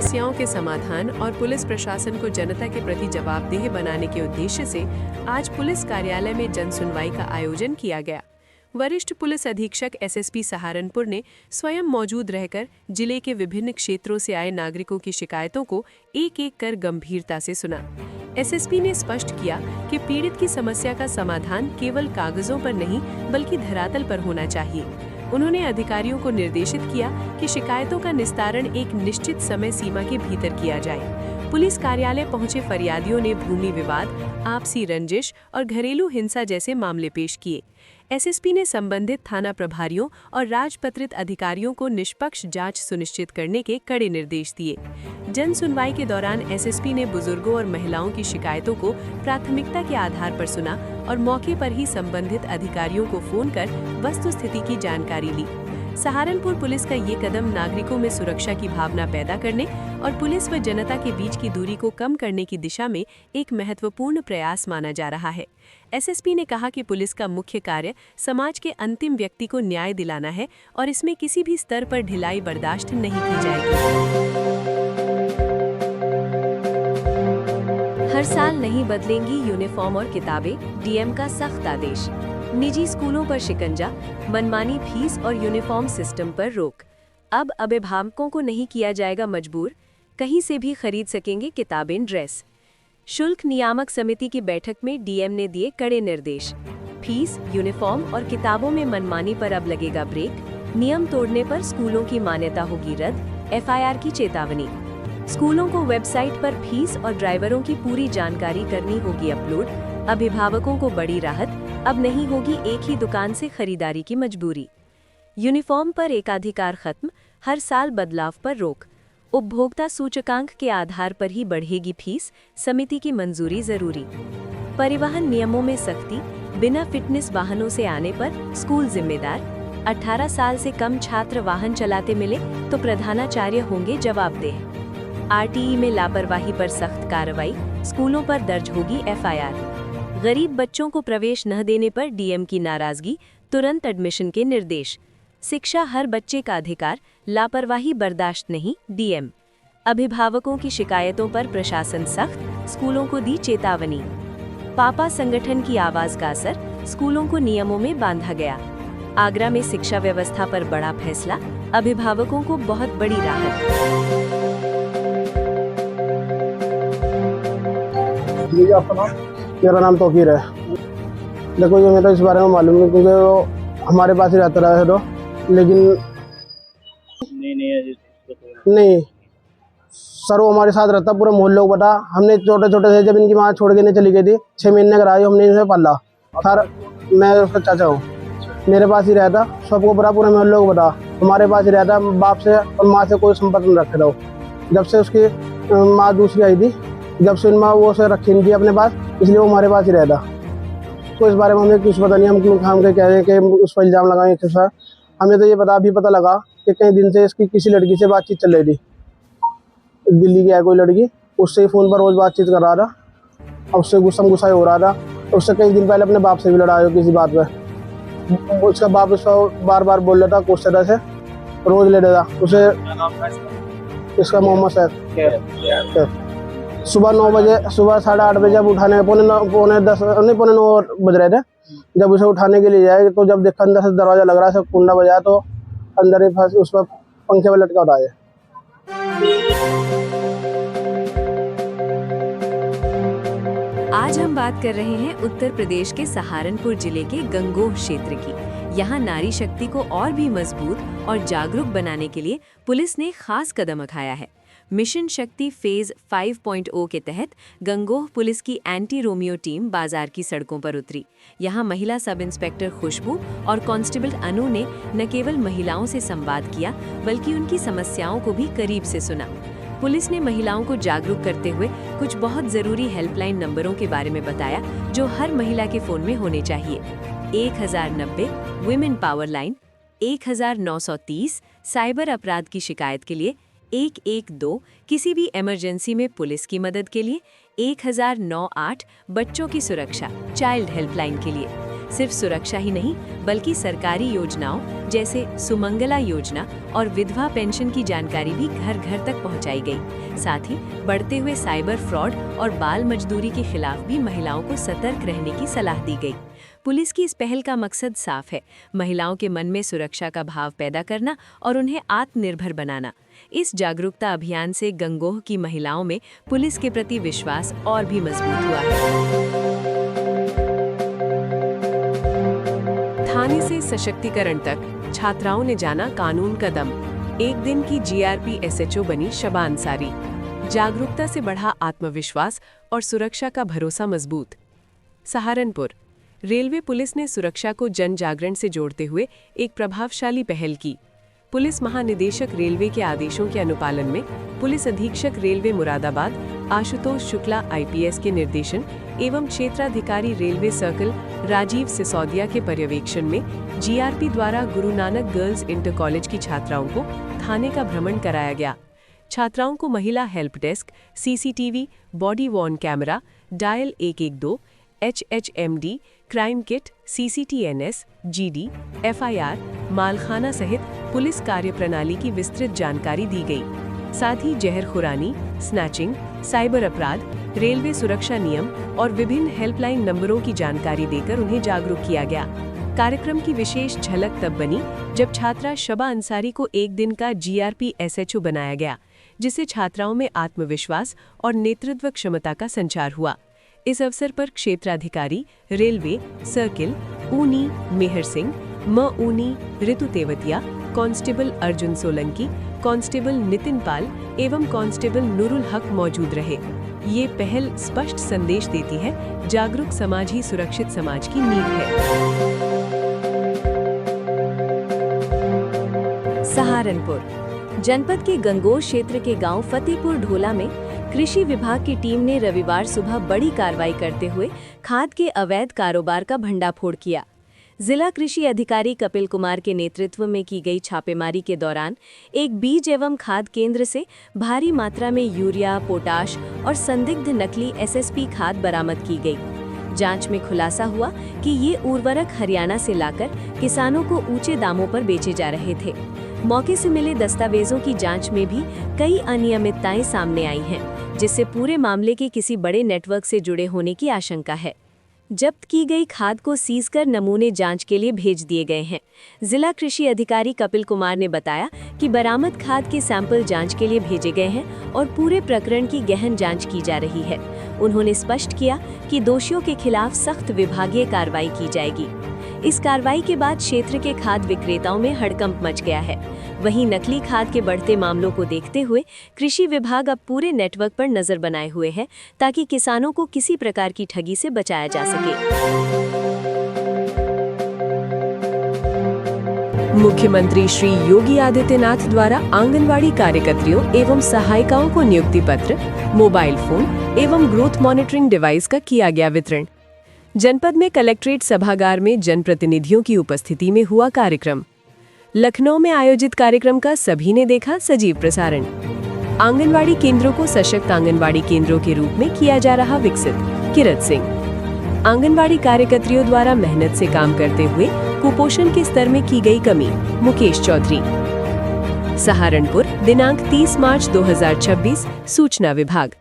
समस्याओं के समाधान और पुलिस प्रशासन को जनता के प्रति जवाबदेह बनाने के उद्देश्य से आज पुलिस कार्यालय में जन सुनवाई का आयोजन किया गया। वरिष्ठ पुलिस अधीक्षक एसएसपी सहारनपुर ने स्वयं मौजूद रहकर जिले के विभिन्न क्षेत्रों से आए नागरिकों की शिकायतों को एक एक कर गंभीरता से सुना। एसएसपी ने स्पष्ट किया कि पीड़ित की समस्या का समाधान केवल कागजों पर नहीं बल्कि धरातल पर होना चाहिए। उन्होंने अधिकारियों को निर्देशित किया कि शिकायतों का निस्तारण एक निश्चित समय सीमा के भीतर किया जाए। पुलिस कार्यालय पहुंचे फरियादियों ने भूमि विवाद, आपसी रंजिश और घरेलू हिंसा जैसे मामले पेश किए। एसएसपी ने संबंधित थाना प्रभारियों और राजपत्रित अधिकारियों को निष्पक्ष जांच सुनिश्चित करने के कड़े निर्देश दिए। जन सुनवाई के दौरान एसएसपी ने बुजुर्गों और महिलाओं की शिकायतों को प्राथमिकता के आधार पर सुना और मौके पर ही संबंधित अधिकारियों को फोन कर वस्तुस्थिति की जानकारी ली। सहारनपुर पुलिस का ये कदम नागरिकों में सुरक्षा की भावना पैदा करने और पुलिस व जनता के बीच की दूरी को कम करने की दिशा में एक महत्वपूर्ण प्रयास माना जा रहा है। एसएसपी ने कहा कि पुलिस का मुख्य कार्य समाज के अंतिम व्यक्ति को न्याय दिलाना है और इसमें किसी भी स्तर पर ढिलाई बर्दाश्त नहीं की जाएगी। हर साल नहीं बदलेंगी यूनिफॉर्म और किताबें, डीएम का सख्त आदेश। निजी स्कूलों पर शिकंजा, मनमानी फीस और यूनिफॉर्म सिस्टम पर रोक। अब अभिभावकों को नहीं किया जाएगा मजबूर, कहीं से भी खरीद सकेंगे किताबें, ड्रेस। शुल्क नियामक समिति की बैठक में डीएम ने दिए कड़े निर्देश। फीस, यूनिफॉर्म और किताबों में मनमानी पर अब लगेगा ब्रेक। नियम तोड़ने पर स्कूलों की मान्यता होगी रद्द, एफआईआर की चेतावनी। स्कूलों को वेबसाइट पर फीस और ड्राइवरों की पूरी जानकारी करनी होगी अपलोड। अभिभावकों को बड़ी राहत, अब नहीं होगी एक ही दुकान से खरीदारी की मजबूरी। यूनिफॉर्म पर एकाधिकार खत्म, हर साल बदलाव पर रोक। उपभोक्ता सूचकांक के आधार पर ही बढ़ेगी फीस, समिति की मंजूरी जरूरी। परिवहन नियमों में सख्ती, बिना फिटनेस वाहनों से आने पर स्कूल जिम्मेदार। 18 साल से कम छात्र वाहन चलाते मिले तो प्रधानाचार्य होंगे जवाबदेह। आरटीई में लापरवाही पर सख्त कार्रवाई, स्कूलों पर दर्ज होगी एफआईआर। गरीब बच्चों को प्रवेश न देने पर डीएम की नाराजगी, तुरंत एडमिशन के निर्देश। शिक्षा हर बच्चे का अधिकार, लापरवाही बर्दाश्त नहीं, डीएम। अभिभावकों की शिकायतों पर प्रशासन सख्त, स्कूलों को दी चेतावनी। पापा संगठन की आवाज का असर, स्कूलों को नियमों में बांधा गया। आगरा में शिक्षा व्यवस्था पर बड़ा फैसला, अभिभावकों को बहुत बड़ी राहत। मेरा नाम तौकीर है। देखो ये मेरा इस बारे में मालूम नहीं क्योंकि वो हमारे पास ही रहता रहा है तो, लेकिन नहीं सर वो हमारे साथ रहता, पूरे मोहल्ले को पता। हमने छोटे छोटे से जब इनकी माँ छोड़ के नहीं चली गई थी, 6 महीने का रहा हमने इन्हें पाला। सर मैं उसका चाचा हूँ, मेरे पास ही रहता, सबको पता, पूरे मोहल्ले को पता। हमारे पास ही रहता, बाप से और माँ से कोई संपर्क नहीं रखे रहो। जब से उसकी माँ दूसरी आई थी, जब से माँ वो उसे रखी नहीं थी अपने पास, इसलिए वो हमारे पास ही रहता। तो इस बारे में हमें कुछ पता नहीं, हम कह रहे हैं कि उस पर इल्ज़ाम लगाएं। सर हमें तो ये अभी पता लगा कि कई दिन से इसकी किसी लड़की से बातचीत चल रही थी। दिल्ली की है कोई लड़की, उससे ही फ़ोन पर रोज़ बातचीत कर रहा था और उससे गुस्सा हो रहा था। उससे कई दिन पहले अपने बाप से भी लड़ा हो किसी बात पर। उसका बाप उसका बार बार बोल रहा था, कुछ तरह से रोज़ ले रहा था उसे। इसका मोहम्मद सैफ। सुबह 9 बजे, सुबह 8:30 बजे जब उठाने, पौने 9 बज रहे थे, जब उसे उठाने के लिए जाए तो जब देखा अंदर से दरवाज़ा लग रहा है, सब कुंडा बजा तो अंदर ही फंस, उस पर पंखे में लटका उठाए। आज हम बात कर रहे हैं उत्तर प्रदेश के सहारनपुर जिले के गंगोह क्षेत्र की। यहाँ नारी शक्ति को और भी मजबूत और जागरूक बनाने के लिए पुलिस ने खास कदम उठाया है। मिशन शक्ति फेज 5.0 के तहत गंगोह पुलिस की एंटी रोमियो टीम बाजार की सड़कों पर उतरी। यहाँ महिला सब इंस्पेक्टर खुशबू और कांस्टेबल अनु ने न केवल महिलाओं से संवाद किया बल्कि उनकी समस्याओं को भी करीब से सुना। पुलिस ने महिलाओं को जागरूक करते हुए कुछ बहुत जरूरी हेल्पलाइन नंबरों के बारे में बताया जो हर महिला के फोन में होने चाहिए। 1090 विमेन पावर लाइन, 1930 साइबर अपराध की शिकायत के लिए, 112 किसी भी इमरजेंसी में पुलिस की मदद के लिए, 1098 बच्चों की सुरक्षा चाइल्ड हेल्पलाइन के लिए। सिर्फ सुरक्षा ही नहीं बल्कि सरकारी योजनाओं जैसे सुमंगला योजना और विधवा पेंशन की जानकारी भी घर घर तक पहुंचाई गई। साथ ही बढ़ते हुए साइबर फ्रॉड और बाल मजदूरी के खिलाफ भी महिलाओं को सतर्क रहने की सलाह दी गई। पुलिस की इस पहल का मकसद साफ है, महिलाओं के मन में सुरक्षा का भाव पैदा करना और उन्हें आत्मनिर्भर बनाना। इस जागरूकता अभियान से गंगोह की महिलाओं में पुलिस के प्रति विश्वास और भी मजबूत हुआ है। थाने से सशक्तिकरण तक छात्राओं ने जाना कानून का दम। एक दिन की जीआरपी एसएचओ बनी शबा अंसारी। जागरूकता से बढ़ा आत्मविश्वास और सुरक्षा का भरोसा मजबूत। सहारनपुर रेलवे पुलिस ने सुरक्षा को जन जागरण से जोड़ते हुए एक प्रभावशाली पहल की। पुलिस महानिदेशक रेलवे के आदेशों के अनुपालन में पुलिस अधीक्षक रेलवे मुरादाबाद आशुतोष शुक्ला आईपीएस के निर्देशन एवं क्षेत्राधिकारी रेलवे सर्कल राजीव सिसोदिया के पर्यवेक्षण में जीआरपी द्वारा Guru Nanak girls inter college की छात्राओं को थाने का भ्रमण कराया गया। छात्राओं को महिला help desk, CCTV, body worn camera, dial 112, HHMD, crime kit, CCTNS, GD, FIR, मालखाना सहित पुलिस कार्यप्रणाली की विस्तृत जानकारी दी गई। साथ ही जहरखुरानी, स्नैचिंग, साइबर अपराध, रेलवे सुरक्षा नियम और विभिन्न हेल्पलाइन नंबरों की जानकारी देकर उन्हें जागरूक किया गया। कार्यक्रम की विशेष झलक तब बनी जब छात्रा शबा अंसारी को एक दिन का जीआरपी एसएचओ बनाया गया, जिससे छात्राओं में आत्मविश्वास और नेतृत्व क्षमता का संचार हुआ। इस अवसर पर क्षेत्राधिकारी रेलवे सर्किल ऊनी मेहर सिंह, ऊनी ऋतु तेवतिया, कांस्टेबल अर्जुन सोलंकी, कांस्टेबल नितिन पाल एवं कांस्टेबल नूरुल हक मौजूद रहे। ये पहल स्पष्ट संदेश देती है, जागरूक समाज ही सुरक्षित समाज की नींव है। सहारनपुर जनपद के गंगोह क्षेत्र के गांव फतेहपुर ढोला में कृषि विभाग की टीम ने रविवार सुबह बड़ी कार्रवाई करते हुए खाद के अवैध कारोबार का भंडाफोड़ किया। जिला कृषि अधिकारी कपिल कुमार के नेतृत्व में की गई छापेमारी के दौरान एक बीज एवं खाद केंद्र से भारी मात्रा में यूरिया, पोटाश और संदिग्ध नकली एसएसपी खाद बरामद की गई। जांच में खुलासा हुआ कि ये उर्वरक हरियाणा से लाकर किसानों को ऊंचे दामों पर बेचे जा रहे थे। मौके से मिले दस्तावेजों की जांच में भी कई अनियमितताएं सामने आई हैं, जिससे पूरे मामले के किसी बड़े नेटवर्क से जुड़े होने की आशंका है। जब्त की गई खाद को सीज कर नमूने जांच के लिए भेज दिए गए हैं। जिला कृषि अधिकारी कपिल कुमार ने बताया कि बरामद खाद के सैंपल जांच के लिए भेजे गए हैं और पूरे प्रकरण की गहन जांच की जा रही है। उन्होंने स्पष्ट किया कि दोषियों के खिलाफ सख्त विभागीय कार्रवाई की जाएगी। इस कार्रवाई के बाद क्षेत्र के खाद विक्रेताओं में हड़कंप मच गया है। वहीं नकली खाद के बढ़ते मामलों को देखते हुए कृषि विभाग अब पूरे नेटवर्क पर नजर बनाए हुए है, ताकि किसानों को किसी प्रकार की ठगी से बचाया जा सके। मुख्यमंत्री श्री योगी आदित्यनाथ द्वारा आंगनवाड़ी कार्यकर्तियों एवं सहायिकाओं को नियुक्ति पत्र, मोबाइल फोन एवं ग्रोथ मॉनिटरिंग डिवाइस का किया गया वितरण। जनपद में कलेक्ट्रेट सभागार में जनप्रतिनिधियों की उपस्थिति में हुआ कार्यक्रम। लखनऊ में आयोजित कार्यक्रम का सभी ने देखा सजीव प्रसारण। आंगनवाड़ी केंद्रों को सशक्त आंगनवाड़ी केंद्रों के रूप में किया जा रहा विकसित। किरत सिंह। आंगनवाड़ी कार्यकर्तियों द्वारा मेहनत से काम करते हुए कुपोषण के स्तर में की गई कमी। मुकेश चौधरी। सहारनपुर दिनांक 30 मार्च 2026। सूचना विभाग।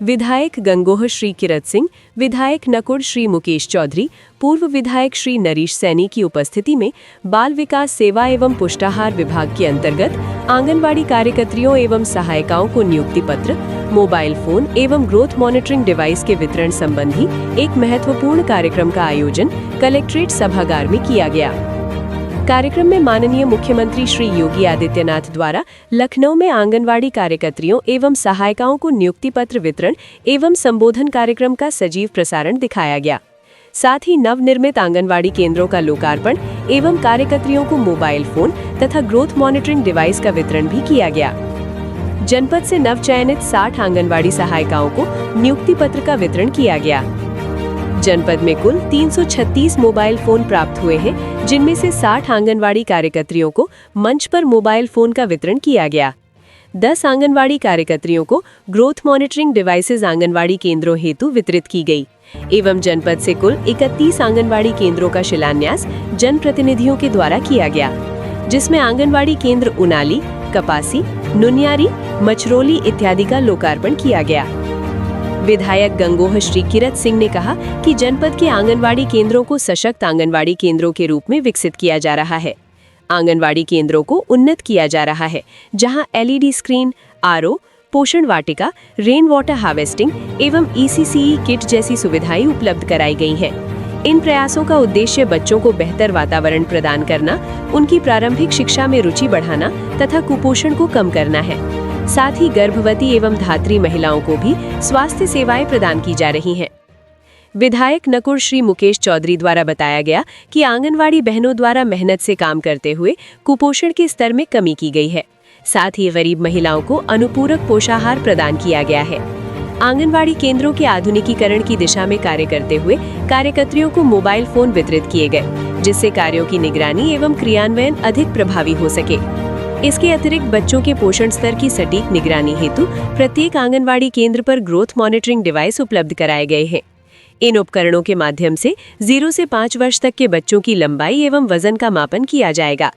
विधायक गंगोह श्री किरत सिंह, विधायक नकुड़ श्री मुकेश चौधरी, पूर्व विधायक श्री नरीश सैनी की उपस्थिति में बाल विकास सेवा एवं पुष्टाहार विभाग के अंतर्गत आंगनवाड़ी कार्यकर्तियों एवं सहायिकाओं को नियुक्ति पत्र, मोबाइल फोन एवं ग्रोथ मॉनिटरिंग डिवाइस के वितरण संबंधी एक महत्वपूर्ण कार्यक्रम का आयोजन कलेक्ट्रेट सभागार में किया गया। कार्यक्रम में माननीय मुख्यमंत्री श्री योगी आदित्यनाथ द्वारा लखनऊ में आंगनवाड़ी कार्यकर्तियों एवं सहायिकाओं को नियुक्ति पत्र वितरण एवं संबोधन कार्यक्रम का सजीव प्रसारण दिखाया गया। साथ ही नवनिर्मित आंगनवाड़ी केंद्रों का लोकार्पण एवं कार्यकर्तियों को मोबाइल फोन तथा ग्रोथ मॉनिटरिंग डिवाइस का वितरण भी किया गया। जनपद से नवचयनित 60 आंगनवाड़ी सहायिकाओं को नियुक्ति पत्र का वितरण किया गया। जनपद में कुल 336 मोबाइल फोन प्राप्त हुए हैं, जिनमें से 60 आंगनवाड़ी कार्यकर्तियों को मंच पर मोबाइल फोन का वितरण किया गया। 10 आंगनवाड़ी कार्यकर्तियों को ग्रोथ मॉनिटरिंग डिवाइसेज आंगनवाड़ी केंद्रों हेतु वितरित की गई एवं जनपद से कुल 31 आंगनवाड़ी केंद्रों का शिलान्यास जनप्रतिनिधियों के द्वारा किया गया, जिसमें आंगनवाड़ी केंद्र उनाली, कपासी, नुनियारी, मचरोली इत्यादि का लोकार्पण किया गया। विधायक गंगोह श्री किरत सिंह ने कहा कि जनपद के आंगनवाड़ी केंद्रों को सशक्त आंगनवाड़ी केंद्रों के रूप में विकसित किया जा रहा है। आंगनवाड़ी केंद्रों को उन्नत किया जा रहा है, जहां LED स्क्रीन, RO, पोषण वाटिका, रेन वाटर हार्वेस्टिंग एवं ECCE किट जैसी सुविधाएं उपलब्ध कराई गई हैं। इन प्रयासों का उद्देश्य बच्चों को बेहतर वातावरण प्रदान करना, उनकी प्रारंभिक शिक्षा में रुचि बढ़ाना तथा कुपोषण को कम करना है। साथ ही गर्भवती एवं धात्री महिलाओं को भी स्वास्थ्य सेवाएं प्रदान की जा रही हैं। विधायक नकुर श्री मुकेश चौधरी द्वारा बताया गया कि आंगनवाड़ी बहनों द्वारा मेहनत से काम करते हुए कुपोषण के स्तर में कमी की गई है। साथ ही गरीब महिलाओं को अनुपूरक पोषाहार प्रदान किया गया है। आंगनवाड़ी केंद्रों के आधुनिकीकरण की दिशा में कार्य करते हुए कार्यकर्तियों को मोबाइल फोन वितरित किए गए, जिससे कार्यों की निगरानी एवं क्रियान्वयन अधिक प्रभावी हो सके। इसके अतिरिक्त बच्चों के पोषण स्तर की सटीक निगरानी हेतु प्रत्येक आंगनवाड़ी केंद्र पर ग्रोथ मॉनिटरिंग डिवाइस उपलब्ध कराए गए हैं। इन उपकरणों के माध्यम से 0 से 5 वर्ष तक के बच्चों की लंबाई एवं वजन का मापन किया जाएगा।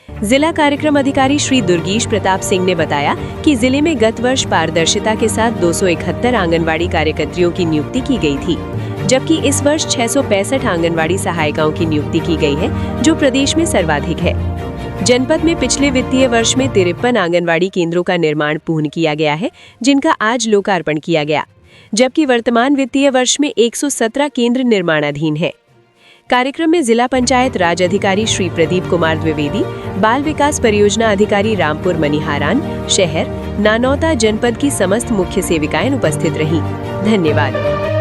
जिला कार्यक्रम अधिकारी श्री दुर्गेश प्रताप सिंह ने बताया कि जिले में गत वर्ष पारदर्शिता के साथ 271 आंगनवाड़ी कार्यकर्तियों की नियुक्ति की गई थी, जबकि इस वर्ष 665 आंगनवाड़ी सहायिकाओं की नियुक्ति की गई है, जो प्रदेश में सर्वाधिक है। जनपद में पिछले वित्तीय वर्ष में 53 आंगनवाड़ी केंद्रों का निर्माण पूर्ण किया गया है, जिनका आज लोकार्पण किया गया, जबकि वर्तमान वित्तीय वर्ष में 117 केंद्र निर्माणाधीन है। कार्यक्रम में जिला पंचायत राज अधिकारी श्री प्रदीप कुमार द्विवेदी, बाल विकास परियोजना अधिकारी रामपुर मनिहारान, शहर नानौता जनपद की समस्त मुख्य सेविकाएं उपस्थित रहीं। धन्यवाद।